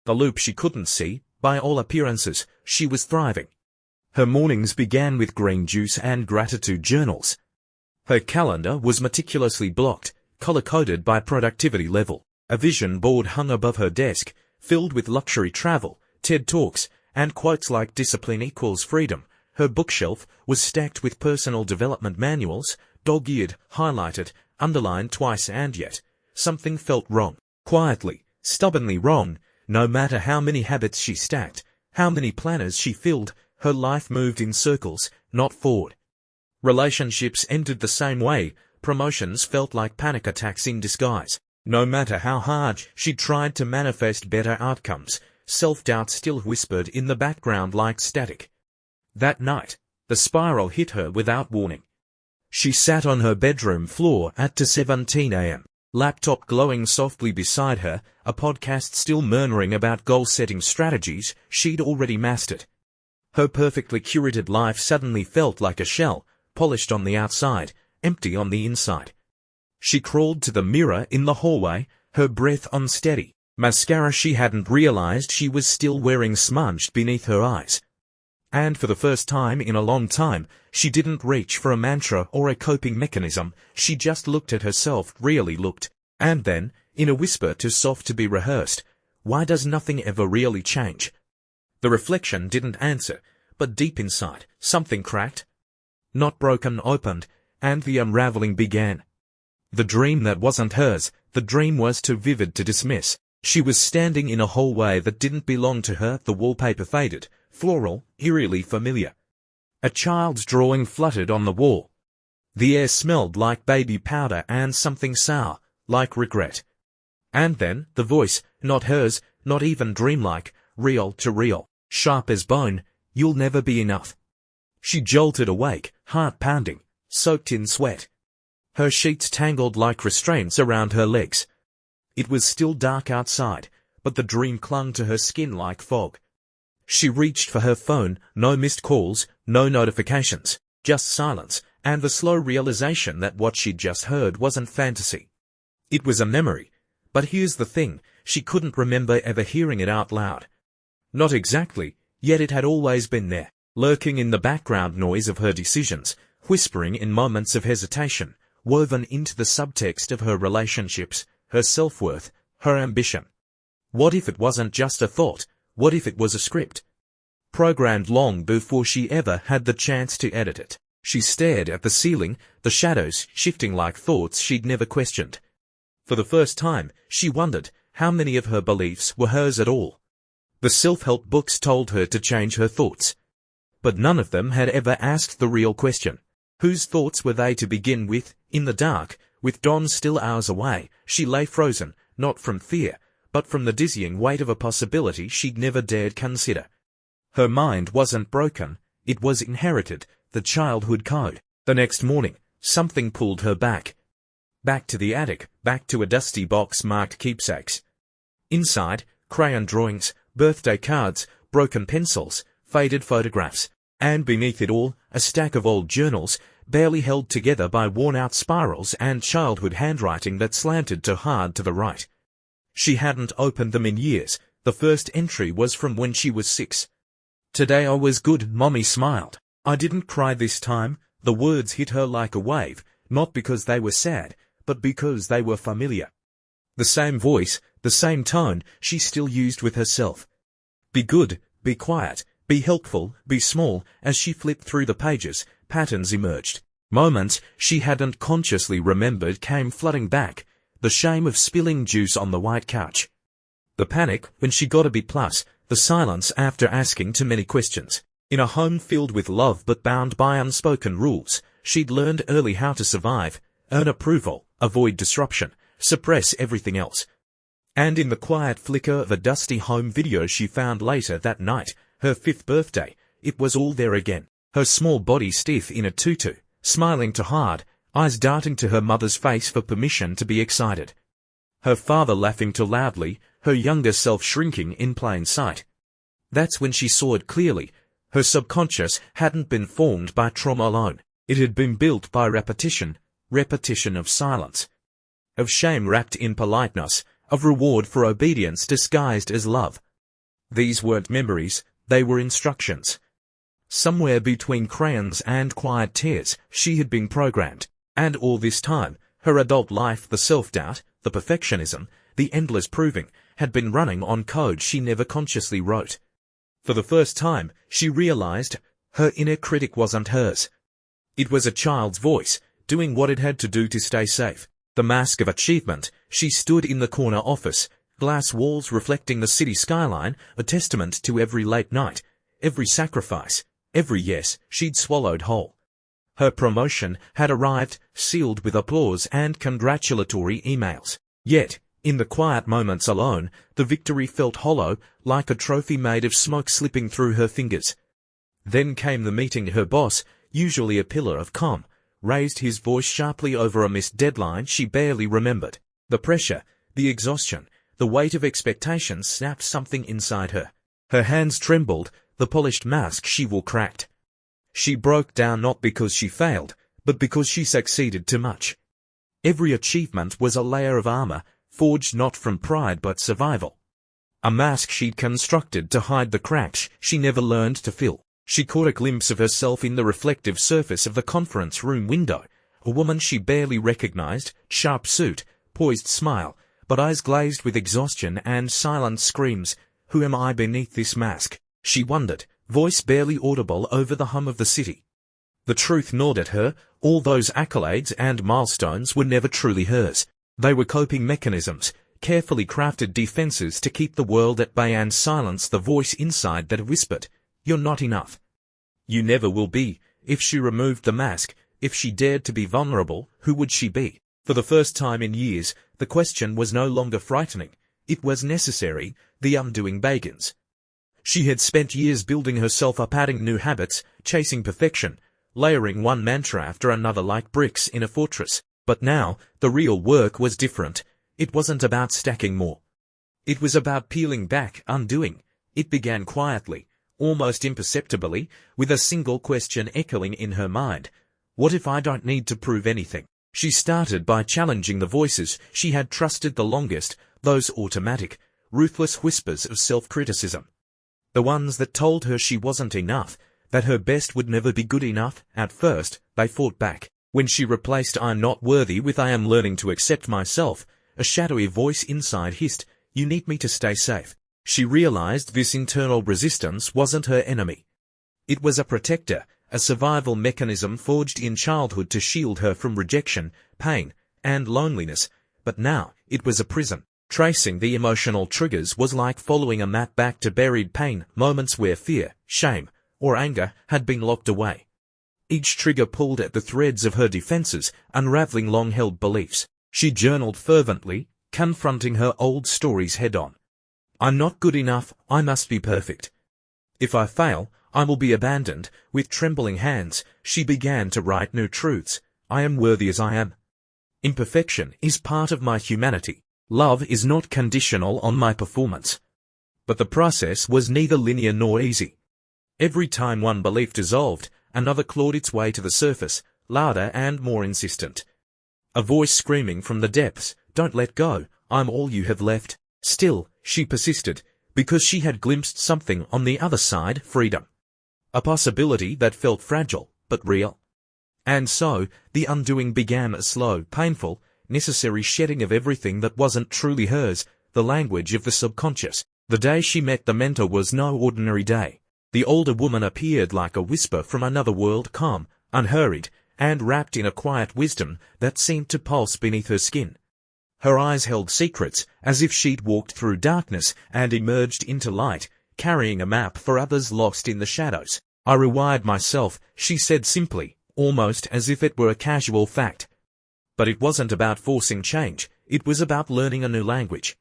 The loop she couldn't see, by all appearances, she was thriving. Her mornings began with green juice and gratitude journals. Her calendar was meticulously blocked, color-coded by productivity level. A vision board hung above her desk, filled with luxury travel, TED Talks, and quotes like discipline equals freedom. Her bookshelf was stacked with personal development manuals, dog-eared, highlighted, underlined twice, and yet something felt wrong. Quietly, stubbornly wrong. No matter how many habits she stacked, how many planners she filled, her life moved in circles, not forward. Relationships ended the same way. Promotions felt like panic attacks in disguise. No matter how hard she tried to manifest better outcomes, self-doubt still whispered in the background like static. That night, the spiral hit her without warning. She sat on her bedroom floor at 2:17 a.m., laptop glowing softly beside her, a podcast still murmuring about goal-setting strategies she'd already mastered. Her perfectly curated life suddenly felt like a shell, polished on the outside, empty on the inside. She crawled to the mirror in the hallway, her breath unsteady. Mascara she hadn't realized she was still wearing smudged beneath her eyes. And for the first time in a long time, she didn't reach for a mantra or a coping mechanism. She just looked at herself, really looked. And then, in a whisper too soft to be rehearsed, "Why does nothing ever really change?" The reflection didn't answer, but deep inside, something cracked. Not broken, opened, and the unraveling began. The dream that wasn't hers, the dream was too vivid to dismiss. She was standing in a hallway that didn't belong to her, the wallpaper faded, floral, eerily familiar. A child's drawing fluttered on the wall. The air smelled like baby powder and something sour, like regret. And then, the voice, not hers, not even dreamlike, real to real, sharp as bone, "You'll never be enough." She jolted awake, heart pounding, soaked in sweat. Her sheets tangled like restraints around her legs. It was still dark outside, but the dream clung to her skin like fog. She reached for her phone, no missed calls, no notifications, just silence, and the slow realization that what she'd just heard wasn't fantasy. It was a memory, but here's the thing, she couldn't remember ever hearing it out loud. Not exactly, yet it had always been there, lurking in the background noise of her decisions, whispering in moments of hesitation, woven into the subtext of her relationships, her self-worth, her ambition. What if it wasn't just a thought? What if it was a script? Programmed long before she ever had the chance to edit it. She stared at the ceiling, the shadows shifting like thoughts she'd never questioned. For the first time, she wondered how many of her beliefs were hers at all. The self-help books told her to change her thoughts. But none of them had ever asked the real question. Whose thoughts were they to begin with? In the dark, with dawn still hours away, she lay frozen, not from fear, but from the dizzying weight of a possibility she'd never dared consider. Her mind wasn't broken, it was inherited, the childhood code. The next morning, something pulled her back. Back to the attic, back to a dusty box marked keepsakes. Inside, crayon drawings, birthday cards, broken pencils, faded photographs, and beneath it all, a stack of old journals, barely held together by worn-out spirals and childhood handwriting that slanted too hard to the right. She hadn't opened them in years. The first entry was from when she was 6. "Today I was good," Mommy smiled. "I didn't cry this time." The words hit her like a wave, not because they were sad, but because they were familiar. The same voice, the same tone, she still used with herself. Be good, be quiet, be helpful, be small. As she flipped through the pages, patterns emerged. Moments she hadn't consciously remembered came flooding back. The shame of spilling juice on the white couch. The panic when she got a B+, the silence after asking too many questions. In a home filled with love but bound by unspoken rules, she'd learned early how to survive, earn approval, avoid disruption, suppress everything else. And in the quiet flicker of a dusty home video she found later that night, her 5th birthday, it was all there again. Her small body stiff in a tutu, smiling too hard, eyes darting to her mother's face for permission to be excited. Her father laughing too loudly, her younger self shrinking in plain sight. That's when she saw it clearly. Her subconscious hadn't been formed by trauma alone. It had been built by repetition, repetition of silence, of shame wrapped in politeness, of reward for obedience disguised as love. These weren't memories, they were instructions. Somewhere between crayons and quiet tears, she had been programmed. And all this time, her adult life, the self-doubt, the perfectionism, the endless proving, had been running on code she never consciously wrote. For the first time, she realized her inner critic wasn't hers. It was a child's voice, doing what it had to do to stay safe. The mask of achievement. She stood in the corner office, glass walls reflecting the city skyline, a testament to every late night, every sacrifice, every yes she'd swallowed whole. Her promotion had arrived, sealed with applause and congratulatory emails. Yet, in the quiet moments alone, the victory felt hollow, like a trophy made of smoke slipping through her fingers. Then came the meeting. Her boss, usually a pillar of calm, raised his voice sharply over a missed deadline she barely remembered. The pressure, the exhaustion, the weight of expectations snapped something inside her. Her hands trembled, the polished mask she wore cracked. She broke down not because she failed, but because she succeeded too much. Every achievement was a layer of armor, forged not from pride but survival. A mask she'd constructed to hide the cracks she never learned to fill. She caught a glimpse of herself in the reflective surface of the conference room window, a woman she barely recognized, sharp suit, poised smile, but eyes glazed with exhaustion and silent screams. Who am I beneath this mask? She wondered, voice barely audible over the hum of the city. The truth gnawed at her. All those accolades and milestones were never truly hers. They were coping mechanisms, carefully crafted defenses to keep the world at bay and silence the voice inside that whispered, "You're not enough. You never will be." If she removed the mask, if she dared to be vulnerable, who would she be? For the first time in years, the question was no longer frightening. It was necessary. The undoing begins. She had spent years building herself up, adding new habits, chasing perfection, layering one mantra after another like bricks in a fortress. But now, the real work was different. It wasn't about stacking more. It was about peeling back, undoing. It began quietly, almost imperceptibly, with a single question echoing in her mind. What if I don't need to prove anything? She started by challenging the voices she had trusted the longest, those automatic, ruthless whispers of self-criticism. The ones that told her she wasn't enough, that her best would never be good enough. At first, they fought back. When she replaced "I'm not worthy" with "I am learning to accept myself," a shadowy voice inside hissed, "You need me to stay safe." She realized this internal resistance wasn't her enemy. It was a protector, a survival mechanism forged in childhood to shield her from rejection, pain, and loneliness. But now, it was a prison. Tracing the emotional triggers was like following a map back to buried pain, moments where fear, shame, or anger had been locked away. Each trigger pulled at the threads of her defenses, unraveling long-held beliefs. She journaled fervently, confronting her old stories head-on. I'm not good enough, I must be perfect. If I fail, I will be abandoned. With trembling hands, she began to write new truths. I am worthy as I am. Imperfection is part of my humanity. Love is not conditional on my performance. But the process was neither linear nor easy. Every time one belief dissolved, another clawed its way to the surface, louder and more insistent. A voice screaming from the depths, "Don't let go, I'm all you have left." Still, she persisted, because she had glimpsed something on the other side, freedom. A possibility that felt fragile, but real. And so, the undoing began, a slow, painful, necessary shedding of everything that wasn't truly hers, the language of the subconscious. The day she met the mentor was no ordinary day. The older woman appeared like a whisper from another world, calm, unhurried, and wrapped in a quiet wisdom that seemed to pulse beneath her skin. Her eyes held secrets, as if she'd walked through darkness and emerged into light, carrying a map for others lost in the shadows. I rewired myself, she said simply, almost as if it were a casual fact. But it wasn't about forcing change, it was about learning a new language.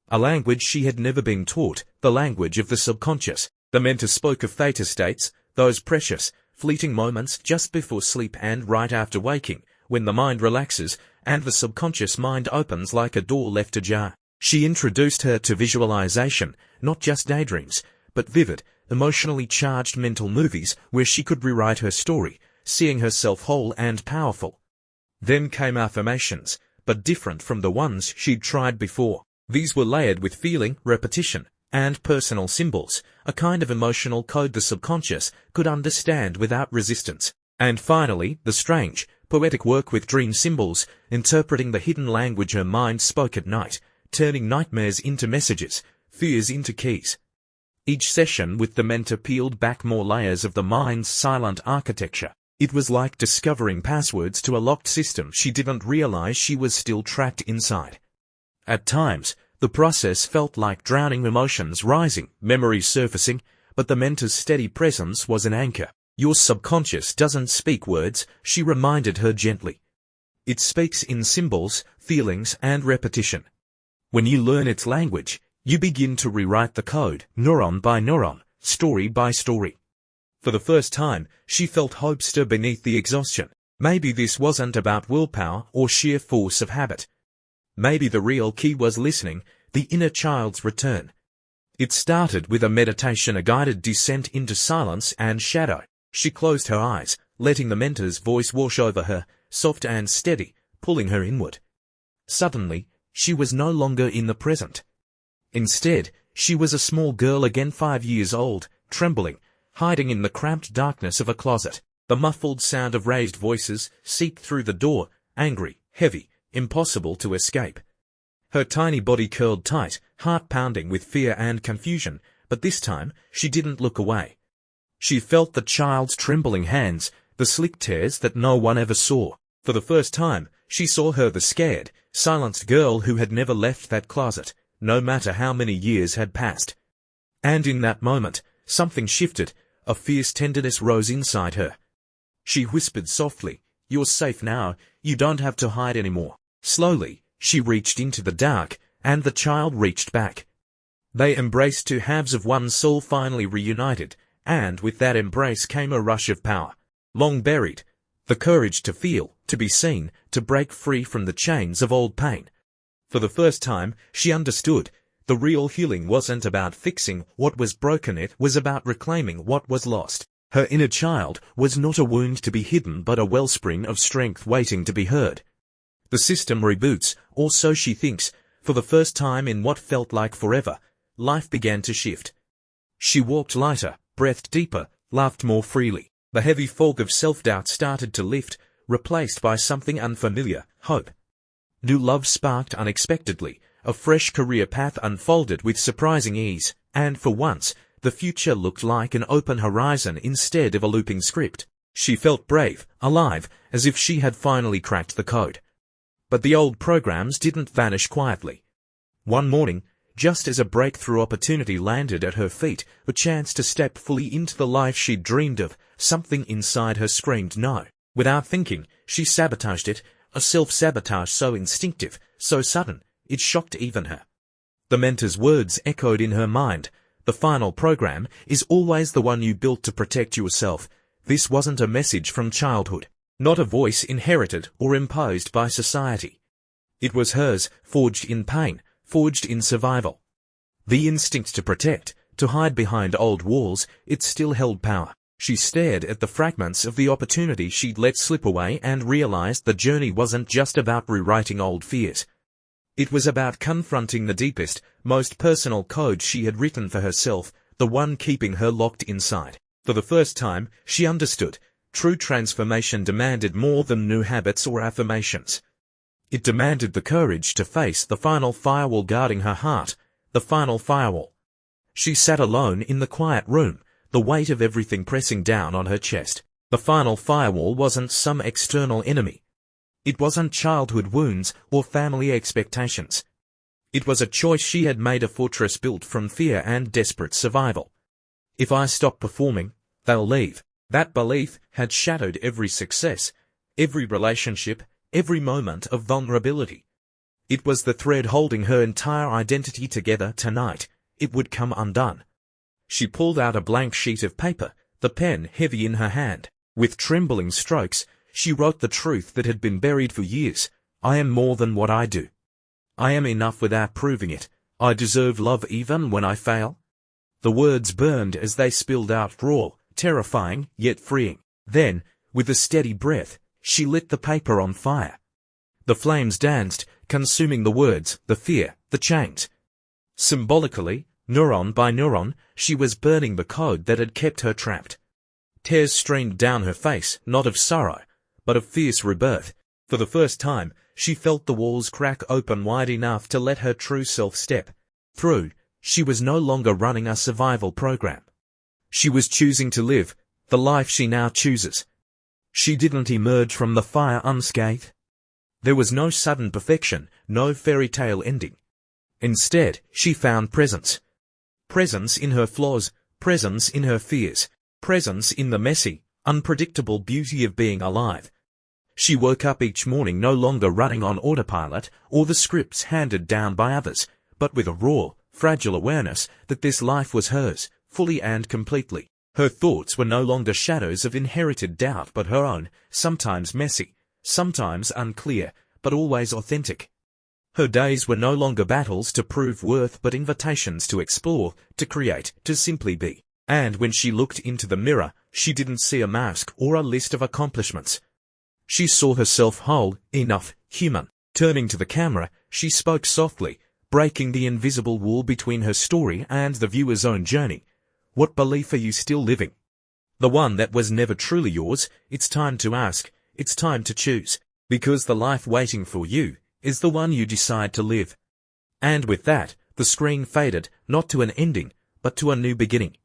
A language she had never been taught, the language of the subconscious. The mentor spoke of theta states, those precious, fleeting moments just before sleep and right after waking, when the mind relaxes and the subconscious mind opens like a door left ajar. She introduced her to visualization, not just daydreams, but vivid, emotionally charged mental movies where she could rewrite her story, seeing herself whole and powerful. Then came affirmations, but different from the ones she'd tried before. These were layered with feeling, repetition, and personal symbols, a kind of emotional code the subconscious could understand without resistance. And finally, the strange, poetic work with dream symbols, interpreting the hidden language her mind spoke at night, turning nightmares into messages, fears into keys. Each session with the mentor peeled back more layers of the mind's silent architecture. It was like discovering passwords to a locked system she didn't realize she was still trapped inside. At times, the process felt like drowning, emotions rising, memories surfacing, but the mentor's steady presence was an anchor. Your subconscious doesn't speak words, she reminded her gently. It speaks in symbols, feelings, and repetition. When you learn its language, you begin to rewrite the code, neuron by neuron, story by story. For the first time, she felt hope stir beneath the exhaustion. Maybe this wasn't about willpower or sheer force of habit. Maybe the real key was listening, the inner child's return. It started with a meditation, a guided descent into silence and shadow. She closed her eyes, letting the mentor's voice wash over her, soft and steady, pulling her inward. Suddenly, she was no longer in the present. Instead, she was a small girl again, 5 years old, trembling, hiding in the cramped darkness of a closet. The muffled sound of raised voices seeped through the door, angry, heavy, impossible to escape. Her tiny body curled tight, heart pounding with fear and confusion, but this time, she didn't look away. She felt the child's trembling hands, the slick tears that no one ever saw. For the first time, she saw her, the scared, silenced girl who had never left that closet, no matter how many years had passed. And in that moment, something shifted, a fierce tenderness rose inside her. She whispered softly, "You're safe now, you don't have to hide anymore." Slowly, she reached into the dark, and the child reached back. They embraced, two halves of one soul finally reunited, and with that embrace came a rush of power, long buried, the courage to feel, to be seen, to break free from the chains of old pain. For the first time, she understood. The real healing wasn't about fixing what was broken, it was about reclaiming what was lost. Her inner child was not a wound to be hidden but a wellspring of strength waiting to be heard. The system reboots, or so she thinks. For the first time in what felt like forever, life began to shift. She walked lighter, breathed deeper, laughed more freely. The heavy fog of self-doubt started to lift, replaced by something unfamiliar, hope. New love sparked unexpectedly, a fresh career path unfolded with surprising ease, and for once, the future looked like an open horizon instead of a looping script. She felt brave, alive, as if she had finally cracked the code. But the old programs didn't vanish quietly. One morning, just as a breakthrough opportunity landed at her feet, a chance to step fully into the life she'd dreamed of, something inside her screamed no. Without thinking, she sabotaged it, a self-sabotage so instinctive, so sudden, it shocked even her. The mentor's words echoed in her mind. The final program is always the one you built to protect yourself. This wasn't a message from childhood, not a voice inherited or imposed by society. It was hers, forged in pain, forged in survival. The instinct to protect, to hide behind old walls, it still held power. She stared at the fragments of the opportunity she'd let slip away and realized the journey wasn't just about rewriting old fears. It was about confronting the deepest, most personal code she had written for herself, the one keeping her locked inside. For the first time, she understood. True transformation demanded more than new habits or affirmations. It demanded the courage to face the final firewall guarding her heart, the final firewall. She sat alone in the quiet room, the weight of everything pressing down on her chest. The final firewall wasn't some external enemy. It wasn't childhood wounds or family expectations. It was a choice she had made, a fortress built from fear and desperate survival. If I stop performing, they'll leave. That belief had shadowed every success, every relationship, every moment of vulnerability. It was the thread holding her entire identity together. Tonight, it would come undone. She pulled out a blank sheet of paper, the pen heavy in her hand. With trembling strokes, she wrote the truth that had been buried for years. I am more than what I do. I am enough without proving it. I deserve love even when I fail. The words burned as they spilled out, raw, terrifying, yet freeing. Then, with a steady breath, she lit the paper on fire. The flames danced, consuming the words, the fear, the chains. Symbolically, Neuron by neuron, she was burning the code that had kept her trapped. Tears streamed down her face, not of sorrow, but of fierce rebirth. For the first time, she felt the walls crack open wide enough to let her true self step through. She was no longer running a survival program. She was choosing to live the life she now chooses. She didn't emerge from the fire unscathed. There was no sudden perfection, no fairy tale ending. Instead, she found presence. Presence in her flaws, presence in her fears, presence in the messy, unpredictable beauty of being alive. She woke up each morning no longer running on autopilot or the scripts handed down by others, but with a raw, fragile awareness that this life was hers, fully and completely. Her thoughts were no longer shadows of inherited doubt but her own, sometimes messy, sometimes unclear, but always authentic. Her days were no longer battles to prove worth but invitations to explore, to create, to simply be. And when she looked into the mirror, she didn't see a mask or a list of accomplishments. She saw herself whole, enough, human. Turning to the camera, she spoke softly, breaking the invisible wall between her story and the viewer's own journey. What belief are you still living? The one that was never truly yours. It's time to ask, it's time to choose, because the life waiting for you is the one you decide to live. And with that, the screen faded, not to an ending, but to a new beginning.